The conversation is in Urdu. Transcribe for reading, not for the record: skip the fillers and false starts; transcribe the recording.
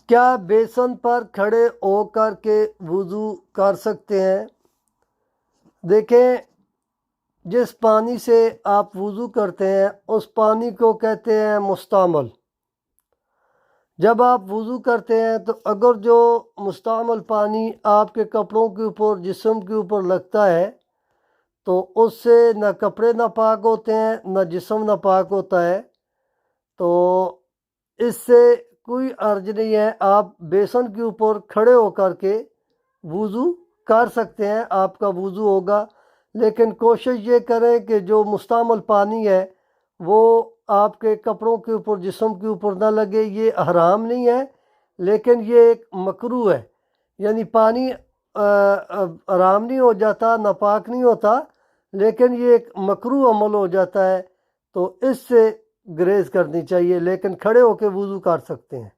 کیا بیسن پر کھڑے ہو کر کے وضو کر سکتے ہیں؟ دیکھیں، جس پانی سے آپ وضو کرتے ہیں اس پانی کو کہتے ہیں مستعمل۔ جب آپ وضو کرتے ہیں تو اگر جو مستعمل پانی آپ کے کپڑوں کے اوپر، جسم کے اوپر لگتا ہے تو اس سے نہ کپڑے ناپاک ہوتے ہیں نہ جسم ناپاک ہوتا ہے، تو اس سے کوئی حرج نہیں ہے، آپ بیسن کے اوپر کھڑے ہو کر کے وضو کر سکتے ہیں، آپ کا وضو ہوگا۔ لیکن کوشش یہ کریں کہ جو مستعمل پانی ہے وہ آپ کے کپڑوں کے اوپر، جسم کے اوپر نہ لگے۔ یہ حرام نہیں ہے لیکن یہ ایک مکروہ ہے، یعنی پانی حرام نہیں ہو جاتا، ناپاک نہیں ہوتا، لیکن یہ ایک مکروہ عمل ہو جاتا ہے، تو اس سے گریز کرنی چاہیے، لیکن کھڑے ہو کے وضو کر سکتے ہیں۔